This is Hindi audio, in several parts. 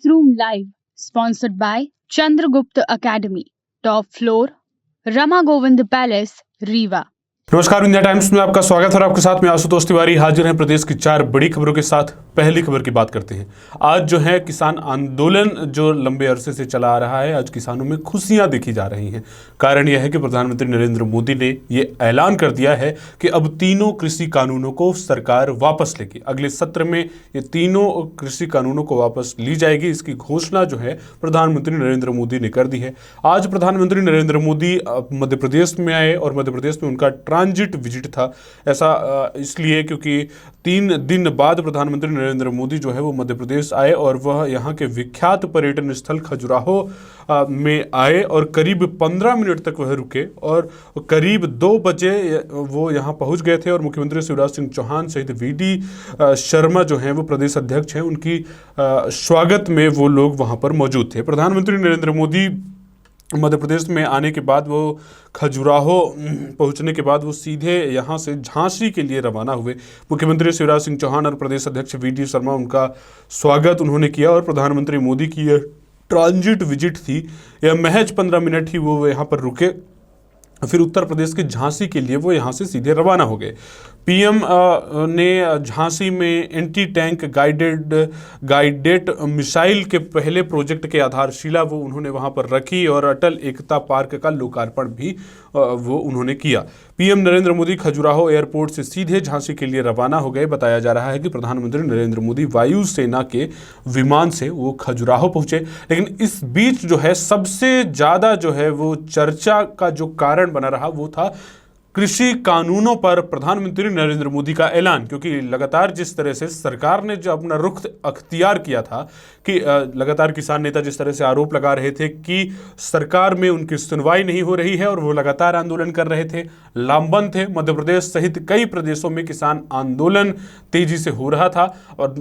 Classroom Live, sponsored by Chandragupta Academy, top floor, Rama Govind Palace, Rewa. नमस्कार, इंडिया टाइम्स में आपका स्वागत है और आपके साथ में आशुतोष तिवारी हाजिर हैं प्रदेश की 4 बड़ी खबरों के साथ। पहली खबर की बात करते हैं। आज जो है किसान आंदोलन जो लंबे अरसे से चला आ रहा है, आज किसानों में खुशियां देखी जा रही हैं। कारण यह है कि प्रधानमंत्री नरेंद्र मोदी ने ये ऐलान कर दिया है कि अब तीनों कृषि कानूनों को सरकार वापस लेगी। अगले सत्र में ये तीनों कृषि कानूनों को वापस ली जाएगी। इसकी घोषणा जो है प्रधानमंत्री नरेंद्र मोदी ने कर दी है। आज प्रधानमंत्री नरेंद्र मोदी मध्य प्रदेश में आए और मध्य प्रदेश में उनका ट्रांजिट विजिट था। ऐसा इसलिए क्योंकि 3 दिन बाद प्रधानमंत्री नरेंद्र मोदी जो है वो मध्य प्रदेश आए और वह यहाँ के विख्यात पर्यटन स्थल खजुराहो में आए और करीब 15 मिनट तक वह रुके और करीब 2 बजे वो यहाँ पहुँच गए थे। और मुख्यमंत्री शिवराज सिंह चौहान सहित वीडी शर्मा जो हैं वो प्रदेश अध्यक्ष हैं, उनकी स्वागत में वो लोग वहाँ पर मौजूद थे। प्रधानमंत्री नरेंद्र मोदी मध्य प्रदेश में आने के बाद वो खजुराहो पहुंचने के बाद वो सीधे यहाँ से झांसी के लिए रवाना हुए। मुख्यमंत्री शिवराज सिंह चौहान और प्रदेश अध्यक्ष वीडी शर्मा उनका स्वागत उन्होंने किया और प्रधानमंत्री मोदी की यह ट्रांजिट विजिट थी। यह महज 15 मिनट ही वो यहाँ पर रुके, फिर उत्तर प्रदेश के झांसी के लिए वो यहाँ से सीधे रवाना हो गए। पीएम ने झांसी में एंटी टैंक गाइडेड मिसाइल के पहले प्रोजेक्ट के आधारशिला वो उन्होंने वहाँ पर रखी और अटल एकता पार्क का लोकार्पण भी वो उन्होंने किया। पीएम नरेंद्र मोदी खजुराहो एयरपोर्ट से सीधे झांसी के लिए रवाना हो गए। बताया जा रहा है कि प्रधानमंत्री नरेंद्र मोदी वायुसेना के विमान से वो खजुराहो पहुंचे। लेकिन इस बीच जो है सबसे ज़्यादा जो है वो चर्चा का जो कारण बना रहा वो था कृषि कानूनों पर प्रधानमंत्री नरेंद्र मोदी का ऐलान। क्योंकि लगातार जिस तरह से सरकार ने जो अपना रुख अख्तियार किया था कि लगातार किसान नेता जिस तरह से आरोप लगा रहे थे कि सरकार में उनकी सुनवाई नहीं हो रही है और वो लगातार आंदोलन कर रहे थे, लामबंद थे। मध्य प्रदेश सहित कई प्रदेशों में किसान आंदोलन तेजी से हो रहा था और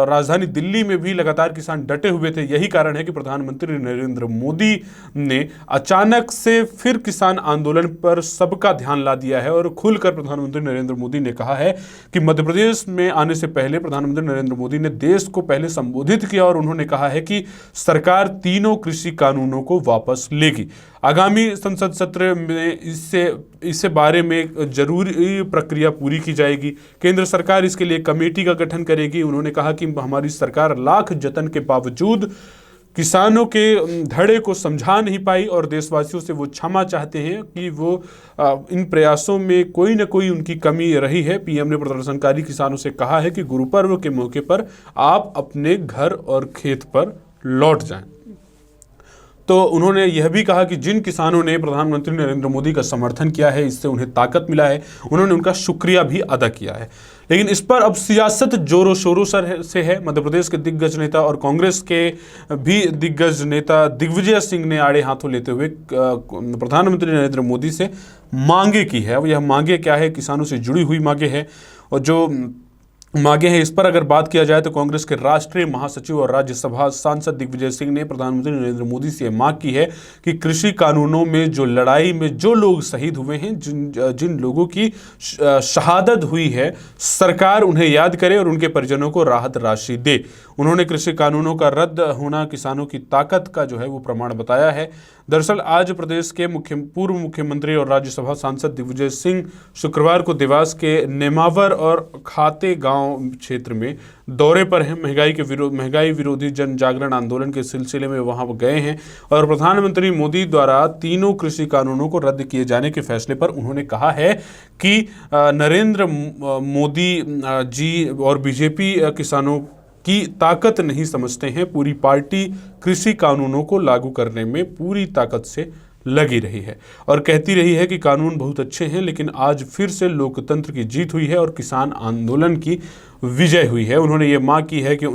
राजधानी दिल्ली में भी लगातार किसान डटे हुए थे। यही कारण है कि प्रधानमंत्री नरेंद्र मोदी ने अचानक से फिर किसान आंदोलन पर सबका ध्यान ला दिया है और खुलकर प्रधानमंत्री नरेंद्र मोदी ने कहा है कि मध्य प्रदेश में आने से पहले प्रधानमंत्री नरेंद्र मोदी ने देश को पहले संबोधित किया और उन्होंने कहा है कि सरकार तीनों कृषि कानूनों को वापस लेगी। आगामी संसद सत्र में इससे बारे में जरूरी प्रक्रिया पूरी की जाएगी। केंद्र सरकार इसके लिए कमेटी का गठन करेगी। उन्होंने कहा कि हमारी सरकार लाख जतन के बावजूद किसानों के धड़े को समझा नहीं पाई और देशवासियों से वो क्षमा चाहते हैं कि वो इन प्रयासों में कोई न कोई उनकी कमी रही है। पीएम ने प्रदर्शनकारी किसानों से कहा है कि गुरु पर्व के मौके पर आप अपने घर और खेत पर लौट जाएं। तो उन्होंने यह भी कहा कि जिन किसानों ने प्रधानमंत्री नरेंद्र मोदी का समर्थन किया है, इससे उन्हें ताकत मिला है, उन्होंने उनका शुक्रिया भी अदा किया है। लेकिन इस पर अब सियासत जोरों शोरों से है। मध्य प्रदेश के दिग्गज नेता और कांग्रेस के भी दिग्गज नेता दिग्विजय सिंह ने आड़े हाथों लेते हुए प्रधानमंत्री नरेंद्र मोदी से मांगे की है। यह मांगे क्या है? किसानों से जुड़ी हुई मांगे हैं और जो मांगे हैं इस पर अगर बात किया जाए तो कांग्रेस के राष्ट्रीय महासचिव और राज्यसभा सांसद दिग्विजय सिंह ने प्रधानमंत्री नरेंद्र मोदी से मांग की है कि कृषि कानूनों में जो लड़ाई में जो लोग शहीद हुए हैं, जिन लोगों की शहादत हुई है, सरकार उन्हें याद करे और उनके परिजनों को राहत राशि दे। उन्होंने कृषि कानूनों का रद्द होना किसानों की ताकत का जो है वो प्रमाण बताया है। दरअसल आज प्रदेश के पूर्व मुख्यमंत्री और राज्यसभा सांसद दिग्विजय सिंह शुक्रवार को देवास के नेमावर और खाते गांव क्षेत्र में दौरे पर हैं। महंगाई विरोधी जन जागरण आंदोलन के सिलसिले में वहां गए हैं और प्रधानमंत्री मोदी द्वारा तीनों कृषि कानूनों को रद्द किए जाने के फैसले पर उन्होंने कहा है कि नरेंद्र मोदी जी और बीजेपी किसानों की ताकत नहीं समझते हैं। पूरी पार्टी कृषि कानूनों को लागू करने में पूरी ताकत से लगी रही है और कहती रही है कि कानून बहुत अच्छे हैं, लेकिन आज फिर से लोकतंत्र की जीत हुई है और किसान आंदोलन की विजय हुई है। उन्होंने ये मांग की है कि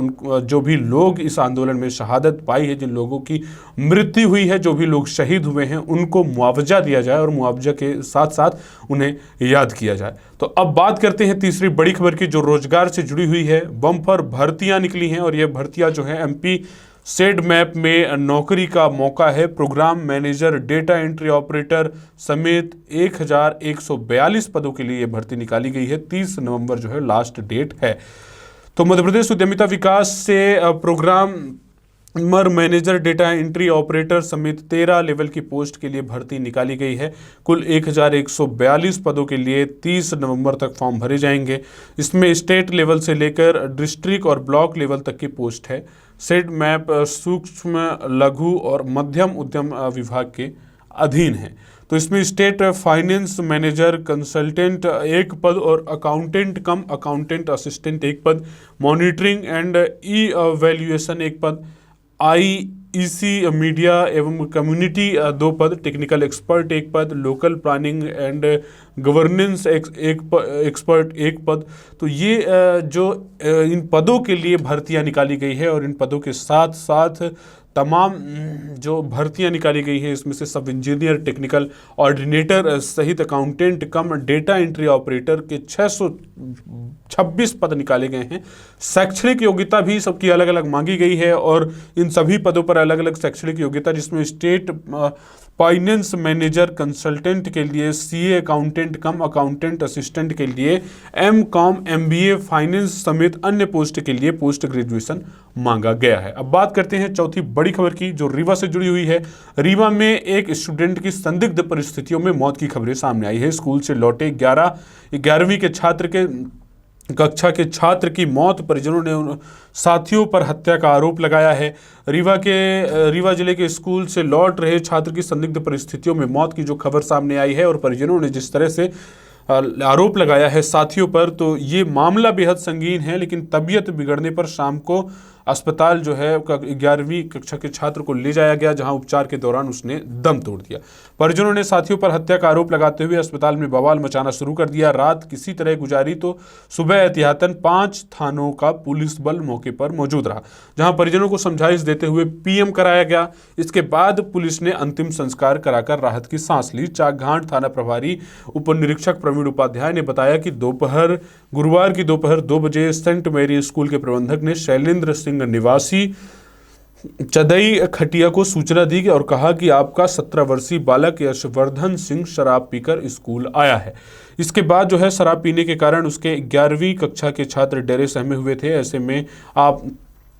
जो भी लोग इस आंदोलन में शहादत पाई है, जिन लोगों की मृत्यु हुई है, जो भी लोग शहीद हुए हैं, उनको मुआवजा दिया जाए और मुआवजा के साथ साथ उन्हें याद किया जाए। तो अब बात करते हैं तीसरी बड़ी खबर की, जो रोजगार से जुड़ी हुई है। बम्पर भर्तियां निकली हैं और ये भर्तियां जो है एमपी सेड मैप में नौकरी का मौका है। Program manager, data entry operator समेत 1142 पदों के लिए भर्ती निकाली गई है। 30 नवंबर जो है लास्ट डेट है। तो मध्य प्रदेश उद्यमिता विकास से प्रोग्राम मर मैनेजर, डेटा एंट्री ऑपरेटर समेत 13 लेवल की पोस्ट के लिए भर्ती निकाली गई है। कुल 1142 पदों के लिए 30 नवंबर तक फॉर्म भरे जाएंगे। इसमें स्टेट लेवल से लेकर डिस्ट्रिक्ट और ब्लॉक लेवल तक की पोस्ट है। सेट मैप सूक्ष्म, लघु और मध्यम उद्यम विभाग के अधीन है। तो इसमें स्टेट फाइनेंस मैनेजर कंसल्टेंट एक पद और अकाउंटेंट कम अकाउंटेंट असिस्टेंट एक पद, मॉनिटरिंग एंड ई वैल्यूएशन एक पद, आईईसी मीडिया एवं कम्युनिटी 2 पद, टेक्निकल एक्सपर्ट एक पद, local planning and governance expert एक पद। तो ये इन पदों के लिए भर्तियां निकाली गई है और इन पदों के साथ साथ तमाम जो भर्तियां निकाली गई है इसमें से सब इंजीनियर, टेक्निकल ऑर्डिनेटर सहित अकाउंटेंट कम डेटा एंट्री ऑपरेटर के 626 पद निकाले गए हैं। शैक्षणिक योग्यता भी सबकी अलग अलग मांगी गई है और इन सभी पदों पर अलग अलग शैक्षणिक योग्यता, जिसमें स्टेट फाइनेंस मैनेजर कंसल्टेंट के लिए सीए, अकाउंटेंट कम अकाउंटेंट असिस्टेंट के लिए एमकॉम, एमबीए फाइनेंस समेत अन्य पोस्ट के लिए पोस्ट ग्रेजुएशन मांगा गया है। अब बात करते हैं चौथी बड़ी खबर की, जो रीवा से जुड़ी हुई है। रीवा में एक स्टूडेंट की संदिग्ध परिस्थितियों में मौत की खबरें सामने आई है। स्कूल से लौटे 11वीं के छात्र के कक्षा के छात्र की मौत, परिजनों ने साथियों पर हत्या का आरोप लगाया है। रीवा जिले के स्कूल से लौट रहे छात्र की संदिग्ध परिस्थितियों में मौत की जो खबर सामने आई है और परिजनों ने जिस तरह से आरोप लगाया है साथियों पर, तो ये मामला बेहद संगीन है। लेकिन तबीयत बिगड़ने पर शाम को अस्पताल जो है 11वीं कक्षा के छात्र को ले जाया गया, जहां उपचार के दौरान उसने दम तोड़ दिया। परिजनों ने साथियों पर हत्या का आरोप लगाते हुए अस्पताल में बवाल मचाना शुरू कर दिया। रात किसी तरह गुजारी तो सुबह एहतियातन 5 थानों का पुलिस बल मौके पर मौजूद रहा, जहां परिजनों को समझाइश देते हुए पीएम कराया गया। इसके बाद पुलिस ने अंतिम संस्कार कराकर राहत की सांस ली। चाकघाट थाना प्रभारी उप निरीक्षक प्रवीण उपाध्याय ने बताया कि गुरुवार की दोपहर 2 बजे सेंट मैरी स्कूल के प्रबंधक ने शैलेंद्र सिंह निवासी चदई खटिया को सूचना दी और कहा कि आपका 17 वर्षीय बालक यशवर्धन सिंह शराब पीकर स्कूल आया है। इसके बाद जो है शराब पीने के कारण उसके 11वीं कक्षा के छात्र डरे सहमे हुए थे। ऐसे में आप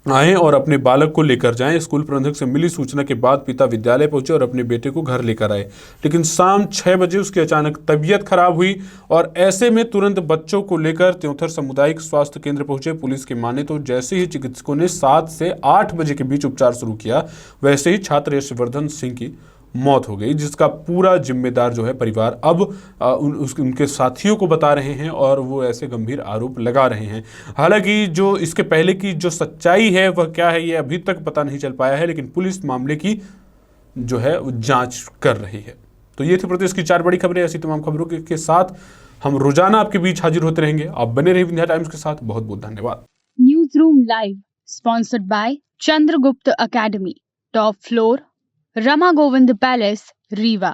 आएँ और अपने बालक को लेकर जाएं। स्कूल प्रबंधक से मिली सूचना के बाद पिता विद्यालय पहुंचे और अपने बेटे को घर लेकर आए, लेकिन शाम 6 बजे उसकी अचानक तबीयत खराब हुई और ऐसे में तुरंत बच्चों को लेकर त्योंथर सामुदायिक स्वास्थ्य केंद्र पहुंचे। पुलिस के माने तो जैसे ही चिकित्सकों ने 7 से 8 बजे के बीच उपचार शुरू किया, वैसे ही छात्र यशवर्धन सिंह की मौत हो गई, जिसका पूरा जिम्मेदार जो है परिवार अब उनके साथियों को बता रहे हैं और वो ऐसे गंभीर आरोप लगा रहे हैं। हालांकि जो इसके पहले की जो सच्चाई है वह क्या है, ये अभी तक पता नहीं चल पाया है, लेकिन पुलिस मामले की जो है जांच कर रही है। तो ये थी प्रदेश की 4 बड़ी खबरें। ऐसी तमाम खबरों के साथ हम रोजाना आपके बीच हाजिर होते रहेंगे। आप बने रहिए विंध्या टाइम्स के साथ। बहुत बहुत धन्यवाद। News room live sponsored by Chandragupta academy, top floor, Rama Govind Palace, Rewa.